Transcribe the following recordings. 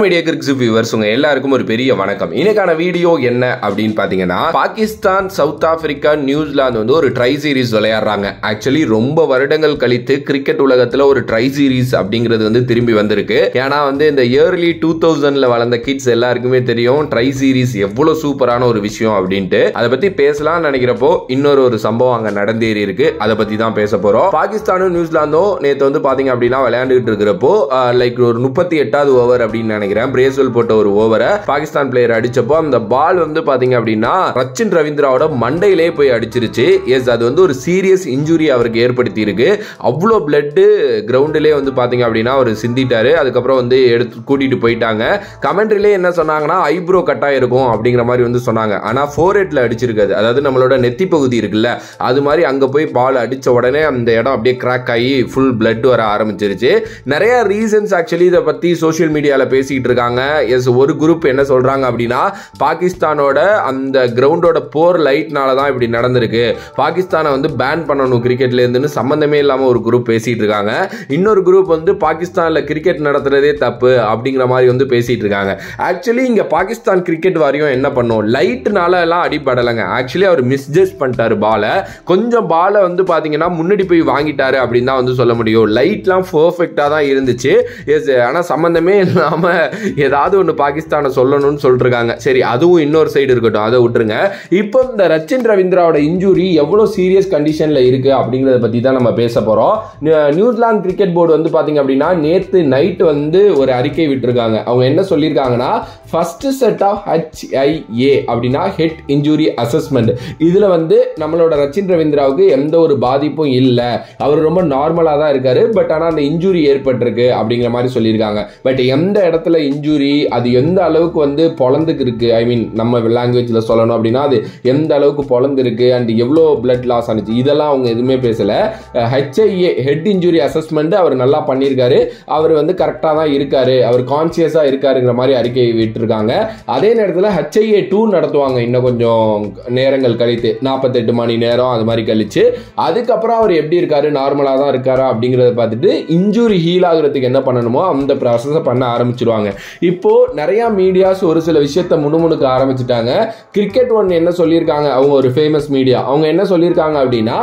Media கிரிக்ஸ் viewers உங்க எல்லாருக்கும் ஒரு பெரிய வணக்கம். இன்னைக்கான வீடியோ என்ன அப்படின்னு பாத்தீங்கன்னா, பாகிஸ்தான், சவுத் ஆப்பிரிக்கா, நியூசிலாந்து வந்து ஒரு ட்ரை சீரிஸ் விளையாடுறாங்க. ஆக்சுவலி ரொம்ப வருடங்கள் கழித்து கிரிக்கெட் உலகத்துல ஒரு ட்ரை சீரிஸ் அப்படிங்கிறது வந்து திரும்பி வந்திருக்கு. ஏன்னா வந்து இந்த இயர்லி 2000ல வளர்ந்த கிட்ஸ் எல்லாருக்குமே தெரியும் ட்ரை சீரிஸ் எவ்வளவு சூப்பரான ஒரு விஷயம் அப்படின்ட்டு. அதை பத்தி பேசலாம்னு நினைக்கிறப்போ இன்னொரு சம்பவம் அங்க நடந்தேறி இருக்கு. அதை பத்தி தான் பேச போறோம். பாகிஸ்தானும் நியூசிலாந்தும் நேற்று வந்து பாத்தீங்க அப்படின்னா விளையாண்டுட்டு இருக்கிறப்போ லைக் ஒரு 38வது ஓவர் அப்படின்னு பிரேஸ்வெல் போட்ட ஒரு ஓவரை பாகிஸ்தான் பிளேயர் அடிச்சப்போ அந்த பால் வந்து பாத்தீங்க அப்படின்னா ரச்சின் ரவீந்திராவோட மண்டையிலே போய் அடிச்சிருச்சு. எஸ், அது வந்து ஒரு சீரியஸ் இன்ஜுரி அவருக்கு ஏற்படுத்தி இருக்கு. அவ்வளோ பிளட் கிரவுண்டிலே வந்து பாத்தீங்க அப்படின்னா அவர் சிந்திட்டாரு. அதுக்கப்புறம் வந்து எடுத்து கூட்டிட்டு போயிட்டாங்க. கமெண்ட்ரிலே என்ன சொன்னாங்கன்னா ஐப்ரோ கட் ஆயிருக்கும் அப்படிங்கிற மாதிரி வந்து சொன்னாங்க. ஆனா 4-8ல அடிச்சிருக்காது. அதாவது நம்மளோட நெத்தி பகுதி இருக்குல்ல, அது மாதிரி அங்க போய் பால் அடிச்ச உடனே அந்த இடம் அப்படியே கிராக் ஆகி ஃபுல் பிளட் வர ஆரம்பிச்சிருச்சு. நிறைய ரீசன்ஸ் ஆக்சுவலி இதை பத்தி சோசியல் மீடியால பேசிட்டு இருக்காங்க. எஸ், ஒரு குரூப் என்ன சொல்றாங்க அப்படின்னா, பாகிஸ்தானோட அந்த கிரவுண்டோட போர் லைட்னால தான் இப்படி நடந்திருக்கு, பாகிஸ்தானை வந்து பேன் பண்ணணும் கிரிக்கெட்ல இருந்துன்னு சம்பந்தமே இல்லாம ஒரு குரூப் பேசிட்டு இருக்காங்க. இன்னொரு குரூப் வந்து பாகிஸ்தான்ல கிரிக்கெட் நடத்துறதே தப்பு அப்படிங்கிற மாதிரி வந்து பேசிட்டு இருக்காங்க. ஆக்சுவலி இங்க பாகிஸ்தான் கிரிக்கெட் வாரியம் என்ன பண்ணும், லைட்னால எல்லாம் அடிபடலைங்க. ஆக்சுவலி அவர் மிஸ்ஜஸ்ட் பண்ணிட்டாரு பால. கொஞ்சம் பால வந்து பாத்தீங்கன்னா முன்னாடி போய் வாங்கிட்டாரு அப்படின்னு தான் வந்து சொல்ல முடியும். லைட்லாம் பெர்ஃபெக்ட்டா தான் இருந்துச்சு. எஸ், ஆனா சம்பந்தமே இல்லாம ஏதாவது ஒன்று பாகிஸ்தானை சொல்லணும்னு சொல்லிருக்காங்க. சரி, அதுவும் இன்னொரு சைடு இருக்கட்டும், அதை விட்டுருங்க. இப்போ இந்த ரச்சின் ரவீந்திராவோட இன்ஜுரி எவ்வளவு சீரியஸ் கண்டிஷன்ல இருக்கு அப்படிங்கறத பத்தி தான் நம்ம பேச போறோம். நியூசிலாந்து கிரிக்கெட் போர்டு வந்து பாத்தீங்க அப்படின்னா நேத்து நைட் வந்து ஒரு அறிக்கை விட்டுருக்காங்க. அவங்க என்ன சொல்லியிருக்காங்கன்னா, ஃபர்ஸ்ட் செட் ஆஃப் HIA அப்படின்னா ஹெட் இன்ஜுரி அசஸ்மெண்ட், இதுல வந்து நம்மளோட ரச்சின் ரவீந்திராவுக்கு எந்த ஒரு பாதிப்பும் இல்லை, அவர் ரொம்ப நார்மலா தான் இருக்காரு. பட் ஆனா அந்த இன்ஜுரி ஏற்பட்டிருக்கு அப்படிங்கிற மாதிரி சொல்லியிருக்காங்க. பட் எந்த இடத்துல இன்ஜுரி, அது எந்த அளவுக்கு வந்து பொழந்துக்கு இருக்கு, ஐ மீன் நம்ம லாங்குவேஜ்ல சொல்லணும் அப்படின்னா அது எந்த அளவுக்கு பொழந்து இருக்கு அண்ட் எவ்வளோ பிளட் லாஸ் ஆனிச்சு, இதெல்லாம் அவங்க எதுவுமே பேசல. HIA ஹெட் இன்ஜுரி அசஸ்மெண்ட் அவர் நல்லா பண்ணியிருக்காரு, அவர் வந்து கரெக்டாக தான் இருக்காரு, அவர் கான்சியஸா இருக்காருங்கிற மாதிரி அறிக்கை விட்டுருக்காங்க. அதே நேரத்தில் HIA2 நடத்துவாங்க இன்னும் கொஞ்சம் நேரங்கள் கழித்து, 48 மணி நேரம் அது மாதிரி கழிச்சு. அதுக்கப்புறம் அவர் எப்படி இருக்காரு, நார்மலாக தான் இருக்காரா அப்படிங்கிறத பார்த்துட்டு இன்ஜுரி ஹீல் ஆகுறதுக்கு என்ன பண்ணணுமோ அந்த ப்ராசஸை பண்ண ஆரம்பிச்சிருவாங்க. இப்போ நிறைய மீடியாஸ் ஒரு சில விஷயத்தை முணுமுணுக்க ஆரம்பிச்சுட்டாங்க. கிரிக்கெட் ஒன் என்ன சொல்லியிருக்காங்க, அவங்க ஒரு ஃபேமஸ் மீடியா, அவங்க என்ன சொல்லியிருக்காங்க அப்படின்னா,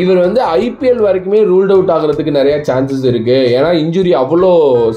இவர் வந்து IPL வரைக்குமே ரூல்ட் அவுட் ஆகிறதுக்கு நிறைய சான்சஸ் இருக்கு, ஏன்னா இன்ஜுரி அவ்வளோ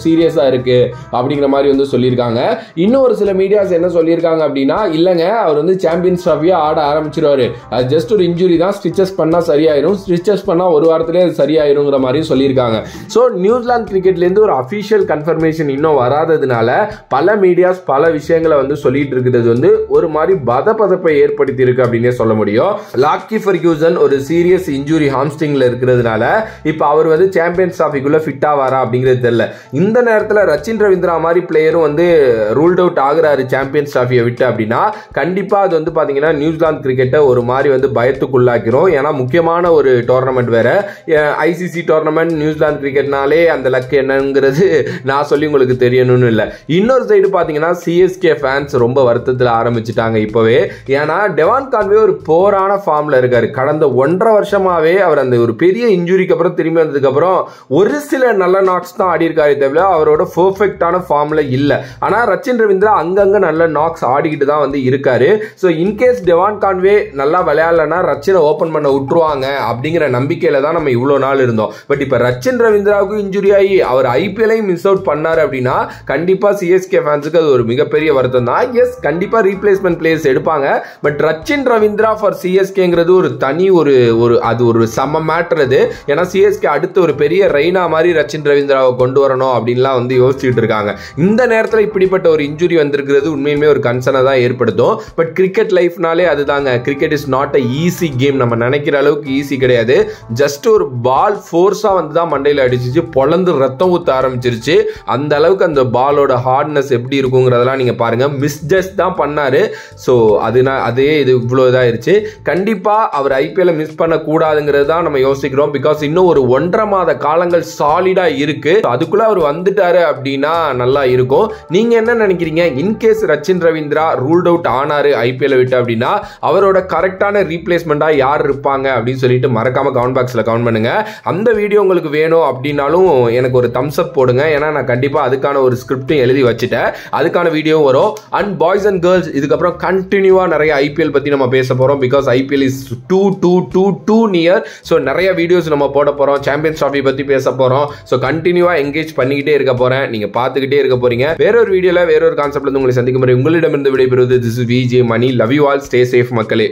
சீரியஸா இருக்கு அப்படிங்கிற மாதிரி வந்து சொல்லியிருக்காங்க. இன்னும் ஒரு சில மீடியாஸ் என்ன சொல்லியிருக்காங்க அப்படின்னா, இல்லைங்க அவர் வந்து சாம்பியன்ஸ் ட்ராஃபியா ஆட ஆரம்பிச்சிருவாரு, அது ஜஸ்ட் ஒரு இன்ஜுரி தான், ஸ்டிச்சஸ் பண்ணா சரியாயிரும், ஸ்டிச்சஸ் பண்ணா ஒரு வாரத்திலே அது சரியாயிருங்கிற மாதிரி சொல்லியிருக்காங்க. ஸோ நியூசிலாந்து கிரிக்கெட்லேருந்து ஒரு அஃபிஷியல் கன்ஃபர்மேஷன் இன்னும் வராததுனால பல மீடியாஸ் பல விஷயங்களை வந்து சொல்லிட்டு இருக்கிறது வந்து ஒரு மாதிரி பதப்பதப்பை ஏற்படுத்தி இருக்கு அப்படின்னே சொல்ல முடியும். லாக்கி ஃபெர்கியூசன் ஒரு சீரியஸ் இன்ஜுரி ஹாம்ஸ்ட்ரிங்ல இருக்கிறதுனால இப்ப அவர் வந்து சாம்பியன்ஸ் டிராஃபிக்குள்ள ஃபிட் ஆவாரா அப்படிங்கிறது தெரியல. இந்த நேரத்தில் ரச்சின் ரவீந்திரா மாதிரி பிளேயரும் வந்து ரூல்ட் அவுட் ஆகுறாரு சாம்பியன்ஸ் டிராஃபியை விட்டு அப்படின்னா கண்டிப்பா அது வந்து பாத்தீங்கன்னா நியூசிலாந்து கிரிக்கெட்டை ஒரு மாதிரி வந்து பயத்துக்குள்ளாக்கிறோம். ஏன்னா முக்கியமான ஒரு டோர்னமெண்ட் வேற, ICC டோர்னமெண்ட், நியூசிலாந்து கிரிக்கெட்னாலே அந்த லக் என்னங்கிறது நான் சொல்லி உங்களுக்கு தெரியணும்னு இல்லை. இன்னொரு சைடு பாத்தீங்கன்னா CSK ஃபேன்ஸ் ரொம்ப வருத்தத்தில் ஆரம்பிச்சுட்டாங்க இப்பவே. ஏன்னா டெவான் கான்வே ஒரு போரான ஃபார்ம்ல இருக்காரு. கடந்த 1.5 வருஷமாவே அவர் அந்த ஒரு பெரிய இன்ஜுரிக்கு அப்புறம் திரும்பி வந்ததுக்கு அப்புறம் ஒரு சில நல்ல நாக்ஸ் தான் ஆடி இருக்காரு, தவிர அவரோட பெர்ஃபெக்ட்டான ஃபார்ம்ல இல்ல. ஆனா ரச்சின் ரவீந்திரா அங்கங்க நல்ல நாக்ஸ் ஆடிக்கிட்டு தான் வந்து இருக்காரு. ஸோ இன்கேஸ் டெவான் கான்வே நல்லா விளையாடலன்னா ரச்சினை ஓபன் பண்ண விட்டுருவாங்க அப்படிங்கிற நம்பிக்கையில தான் நம்ம இவ்வளவு நாள் இருந்தோம். பட் இப்ப ரச்சின் ரவீந்திராவுக்கு இன்ஜுரி ஆகி அவர் IPL-ஐயும் மிஸ் அவுட் பண்ணாரு அப்படின்னா கண்டிப்பா CSK ஃபேன்ஸுக்கு அது ஒரு மிகப்பெரிய வருத்தம் தான். எஸ், கண்டிப்பா ரீப்ளேஸ்மெண்ட் பிளேயர்ஸ் எடுப்பாங்க. பட் ரச்சின் ரவீந்திரா ஃபார் CSKங்கிறது ஒரு தனி அது ஒரு சம மேட்டர் அது. ஏன்னா CSK அடுத்து ஒரு பெரிய ரெய்னா மாதிரி ரச்சின் ரவீந்திராவை கொண்டு வரணும் அப்படின்லாம் வந்து யோசிச்சுட்டு இருக்காங்க. இந்த நேரத்தில் இப்படிப்பட்ட ஒரு இன்ஜுரி வந்திருக்கிறது உண்மையுமே ஒரு கன்சர்னை தான் ஏற்படுத்தும். பட் கிரிக்கெட் லைஃப்னாலே அதுதாங்க, cricket is not a easy game. நம்ம நினைக்கிற அளவுக்கு ஈஸி கிடையாது. ஜஸ்ட் ஒரு பால் ஃபோர்ஸா வந்து தான் மண்டையில் அடிச்சிச்சு, பொழந்து ரத்தம் ஊத்த ஆரம்பிச்சிருச்சு. அந்த அளவுக்கு அந்த பாலோட ஹார்ட்னஸ் எப்படி இருக்குங்கிறதெல்லாம் நீங்க பாருங்க. மிஸ்ஜஸ்ட் தான் பண்ணாரு. ஸோ அதே இது இவ்வளோ இதாயிருச்சு. கண்டிப்பா அவர் IPL மிஸ் பண்ண கூடாதுங்கிறது தான் நம்ம யோசிக்கிறோம். பிகாஸ் இன்னும் ஒரு 1.5 மாத காலங்கள் சாலிடா இருக்கு. அதுக்குள்ள அவர் வந்துட்டாரு அப்படின்னா நல்லா இருக்கும். நீங்க என்ன நினைக்கிறீங்க? In case Rachin Ravindra ruled out ஆனாரு IPL விட்டு அப்படின்னா அவரோட கரெக்டான ரீப்ளேஸ்மெண்டா யார் இருப்பாங்க அப்படின்னு சொல்லிட்டு மறக்காம கமெண்ட் பாக்ஸ்ல கமெண்ட் பண்ணுங்க. அந்த வீடியோ உங்களுக்கு வேணும் அப்படின்னாலும் எனக்கு ஒரு தம்ஸ் அப் போடுங்க. ஏன்னா நான் கண்டிப்பா அதுக்கான ஒரு ஸ்கிரிப்டும் எழுதி வச்சுட்டேன். அதுக்கான வீடியோ வரும். அண்ட் பாய்ஸ் அண்ட் கேர்ள்ஸ் இதுக்கப்புறம் கண்டினியூவா நிறைய ஐபிஎல் பத்தி நம்ம பேச போறோம். Because IPL is too near. So நிறைய வீடியோஸ் நம்ம போட போறோம். சாம்பியன்ஸ் ட்ராஃபி பத்தி பேச போறோம். ஸோ கண்டினியூவா எங்கேஜ் பண்ணிக்கிட்டே இருக்க போறேன். நீங்க பார்த்துக்கிட்டே இருக்க போறீங்க. வேறொரு வீடியோல வேறொரு கான்செப்ட்ல உங்களை சந்திக்கும் முறை உங்களிடமிருந்து விடைபெறுவது this is VJ Mani. Love you all. Stay safe மக்களே.